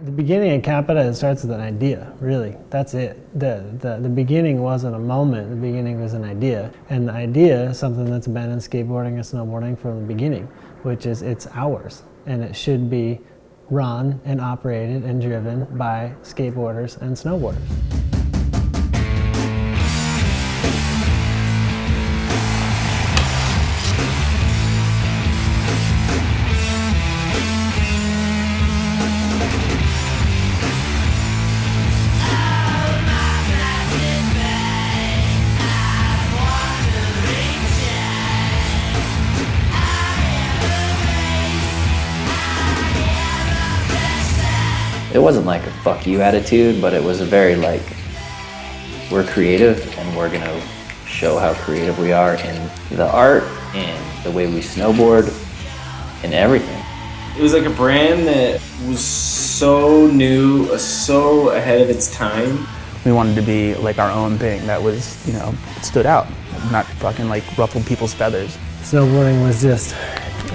The beginning of CAPiTA, it starts with an idea, really. That's it. The beginning wasn't a moment, the beginning was an idea. And the idea is something that's been in skateboarding and snowboarding from the beginning, which is it's ours. And it should be run and operated and driven by skateboarders and snowboarders. It wasn't like a fuck you attitude, but it was a very like, we're creative and we're gonna show how creative we are in the art, in the way we snowboard, in everything. It was like a brand that was so new, so ahead of its time. We wanted to be like our own thing that was, you know, stood out, not fucking like ruffled people's feathers. Snowboarding was just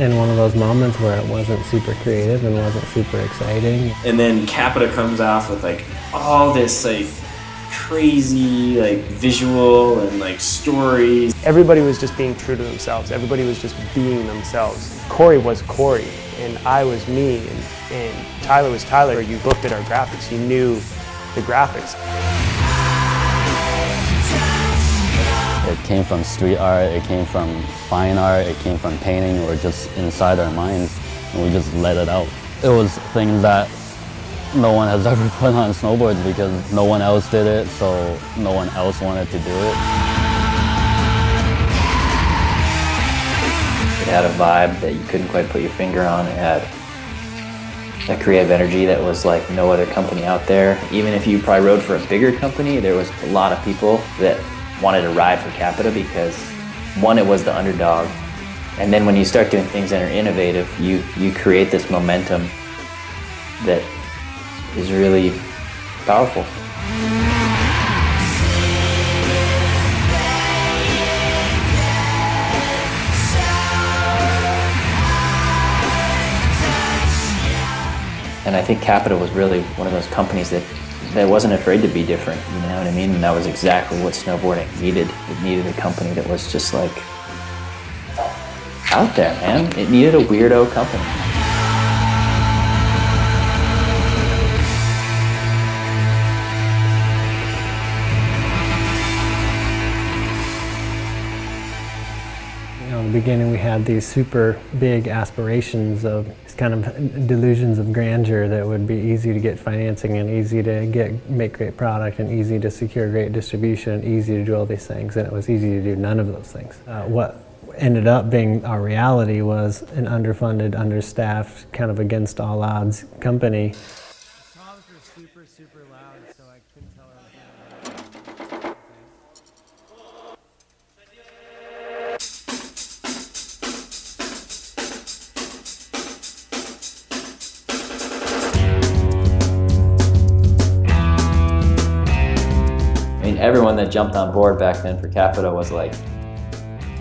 in one of those moments where it wasn't super creative and wasn't super exciting. And then CAPiTA comes off with like all this like crazy like visual and like stories. Everybody was just being true to themselves. Everybody was just being themselves. Corey was Corey, and I was me, and Tyler was Tyler. You looked at our graphics, you knew the graphics. It came from street art, it came from fine art, it came from painting, or just inside our minds, and we just let it out. It was things that no one has ever put on snowboards because no one else did it, so no one else wanted to do it. It had a vibe that you couldn't quite put your finger on. It had a creative energy that was like no other company out there. Even if you probably rode for a bigger company, there was a lot of people that wanted to ride for CAPiTA because one, it was the underdog, and then when you start doing things that are innovative, you create this momentum that is really powerful. And I think CAPiTA was really one of those companies that wasn't afraid to be different, you know what I mean? And that was exactly what snowboarding needed. It needed a company that was just like out there, man. It needed a weirdo company. In the beginning we had these super big aspirations of kind of delusions of grandeur that would be easy to get financing and easy to make great product and easy to secure great distribution and easy to do all these things, and it was easy to do none of those things. What ended up being our reality was an underfunded, understaffed, kind of against all odds company. The songs were super loud, so I couldn't tell her. Everyone that jumped on board back then for CAPiTA was like,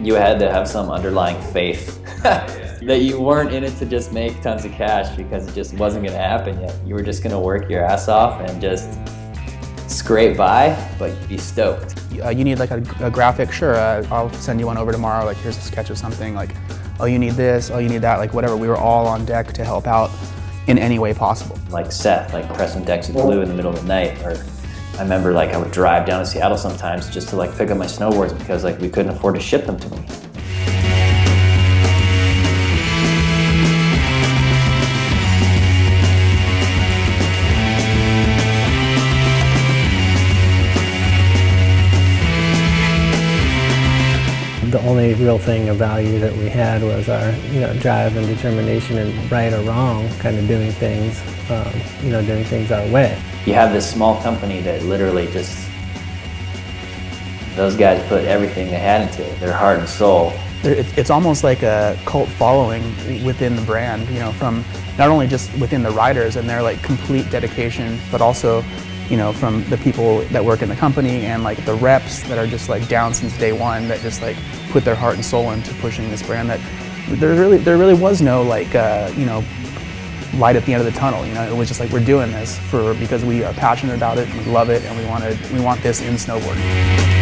you had to have some underlying faith that you weren't in it to just make tons of cash because it just wasn't going to happen yet. You were just going to work your ass off and just scrape by, but be stoked. You need like a graphic, sure, I'll send you one over tomorrow, like here's a sketch of something, like, oh you need this, oh you need that, like whatever. We were all on deck to help out in any way possible. Like Seth, like pressing decks of glue in the middle of the night, or I remember like I would drive down to Seattle sometimes just to like pick up my snowboards because like we couldn't afford to ship them to me. The only real thing of value that we had was our, drive and determination and right or wrong, kind of doing things, doing things our way. You have this small company that literally just, those guys put everything they had into it, their heart and soul. It's almost like a cult following within the brand, from not only just within the riders and their like complete dedication, but also, from the people that work in the company and like the reps that are just like down since day one that just like put their heart and soul into pushing this brand. That there really was no like, light at the end of the tunnel. You know, it was just like, we're doing this because we are passionate about it, and we love it, and we want this in snowboarding.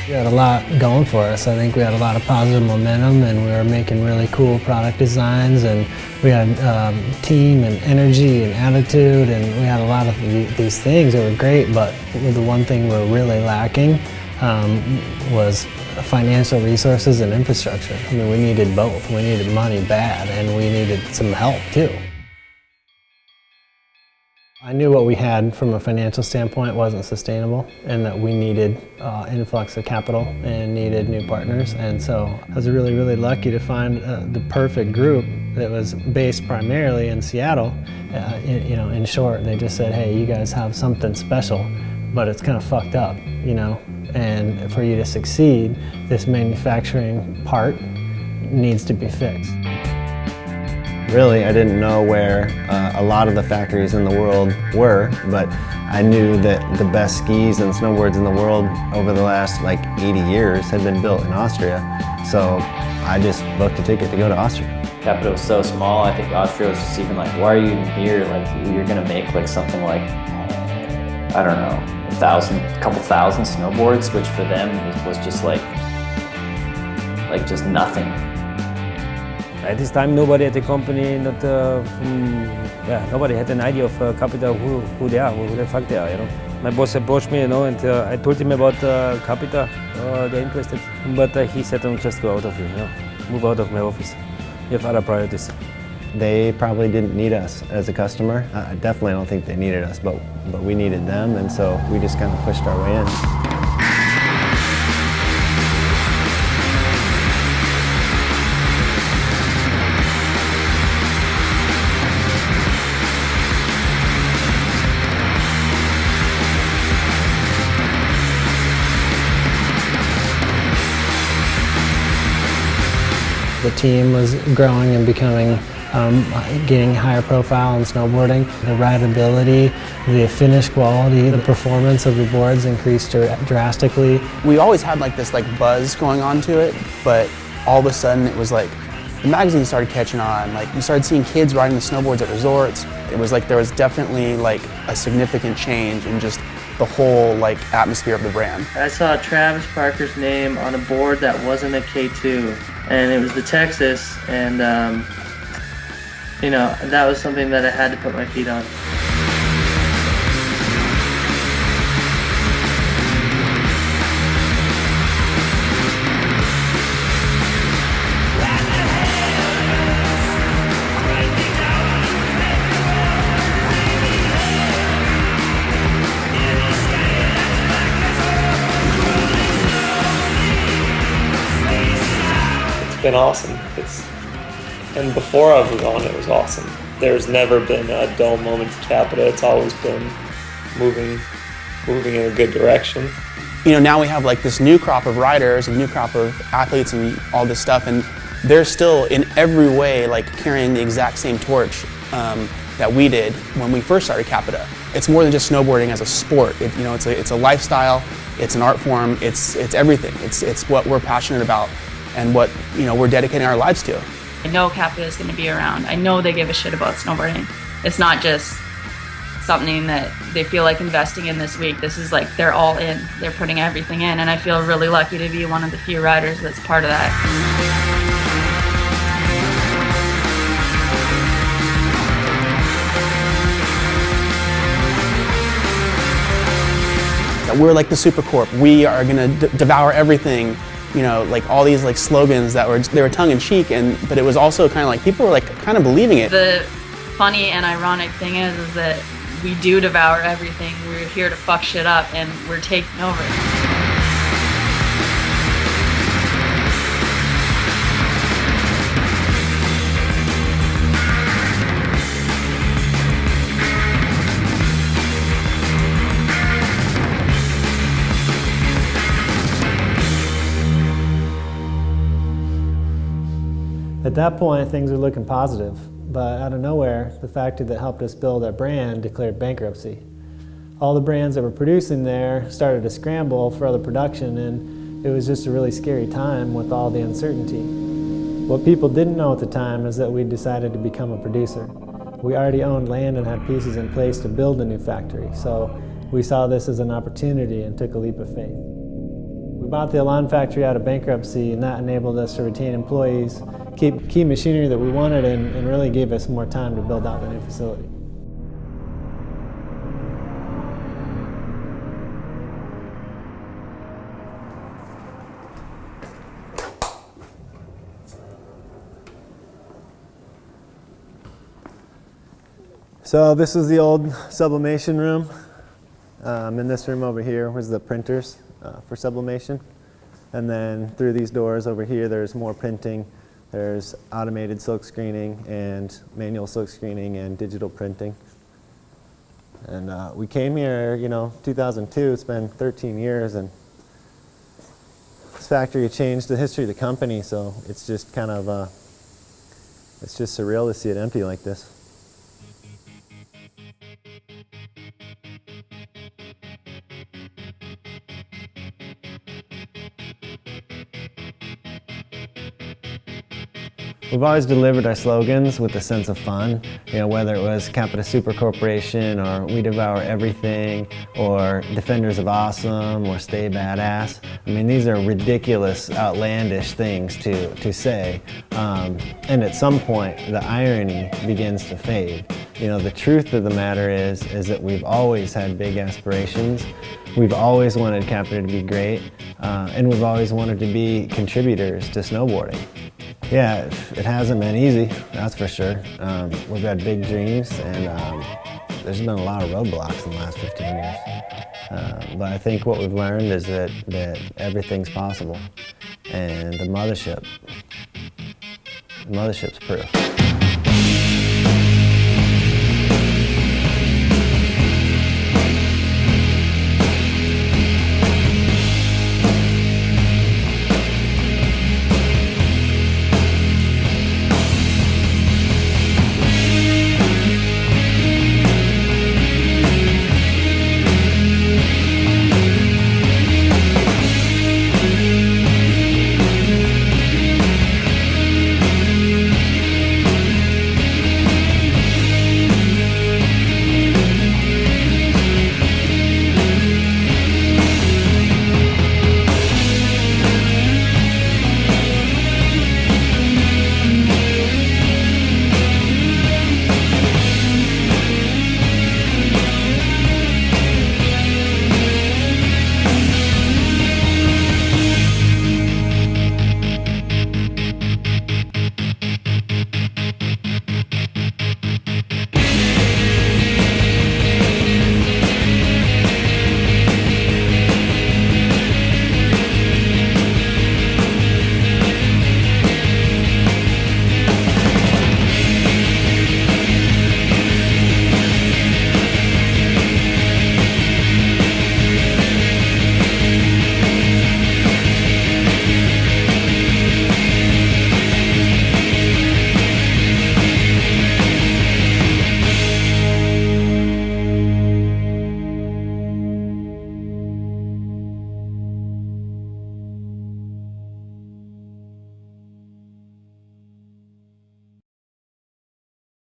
We had a lot going for us. I think we had a lot of positive momentum, and we were making really cool product designs, and we had team and energy and attitude, and we had a lot of these things that were great, but the one thing we're really lacking was financial resources and infrastructure. I mean, we needed both. We needed money bad, and we needed some help too. I knew what we had from a financial standpoint wasn't sustainable, and that we needed influx of capital and needed new partners. And so I was really, really lucky to find the perfect group that was based primarily in Seattle. You know, in short, they just said, hey, you guys have something special, but it's kind of fucked up, you know, and for you to succeed, this manufacturing part needs to be fixed. Really, I didn't know where a lot of the factories in the world were, but I knew that the best skis and snowboards in the world over the last like 80 years had been built in Austria. So I just booked a ticket to go to Austria. CAPiTA was so small, I think Austria was just even like, why are you even here? Like, you're gonna make like something like, I don't know, a couple thousand snowboards, which for them was just like just nothing. At this time, nobody at the company, nobody had an idea of CAPiTA, who they are, who the fuck they are, you know. My boss approached me, you know, and I told him about CAPiTA. They're interested, but he said, just go out of here, you know, move out of my office. You have other priorities. They probably didn't need us as a customer. I definitely don't think they needed us, but we needed them, and so we just kind of pushed our way in. The team was growing and becoming, getting higher profile in snowboarding. The rideability, the finish quality, the performance of the boards increased drastically. We always had like this buzz going on to it, but all of a sudden it was like the magazines started catching on. Like, you started seeing kids riding the snowboards at resorts. It was like there was definitely like a significant change in just the whole like atmosphere of the brand. I saw Travis Parker's name on a board that wasn't a K2, and it was the Texas, and you know, that was something that I had to put my feet on. It's been awesome. And before I was on, it was awesome. There's never been a dull moment to CAPiTA. It's always been moving in a good direction. You know, now we have like this new crop of riders and new crop of athletes and all this stuff, and they're still in every way like carrying the exact same torch that we did when we first started CAPiTA. It's more than just snowboarding as a sport. You know, it's a lifestyle. It's an art form. It's everything. It's what we're passionate about and what, you know, we're dedicating our lives to. I know CAPiTA is going to be around. I know they give a shit about snowboarding. It's not just something that they feel like investing in this week. This is like they're all in. They're putting everything in, and I feel really lucky to be one of the few riders that's part of that. We're like the Super Corp. We are going to devour everything. You know, like all these like slogans that were tongue-in-cheek, but it was also kind of like people were like kind of believing it. The funny and ironic thing is that we do devour everything. We're here to fuck shit up, and we're taking over. At that point, things were looking positive. but out of nowhere, the factory that helped us build our brand declared bankruptcy. All the brands that were producing there started to scramble for other production, and it was just a really scary time with all the uncertainty. What people didn't know at the time is that we decided to become a producer. We already owned land and had pieces in place to build a new factory, so we saw this as an opportunity and took a leap of faith. We bought the Elan factory out of bankruptcy, and that enabled us to retain employees, keep key machinery that we wanted, and really gave us more time to build out the new facility. So this is the old sublimation room. In this room over here was the printers for sublimation. And then through these doors over here, there's more printing. There's automated silk screening and manual silk screening and digital printing. And we came here, 2002. It's been 13 years, and this factory changed the history of the company. So it's just kind of, it's just surreal to see it empty like this. We've always delivered our slogans with a sense of fun, whether it was CAPiTA Super Corporation or We Devour Everything or Defenders of Awesome or Stay Badass. I mean, these are ridiculous, outlandish things to say. And at some point, the irony begins to fade. The truth of the matter is that we've always had big aspirations. We've always wanted CAPiTA to be great, and we've always wanted to be contributors to snowboarding. Yeah, it hasn't been easy, that's for sure. We've had big dreams, and there's been a lot of roadblocks in the last 15 years. But I think what we've learned is that everything's possible, and the mothership's proof.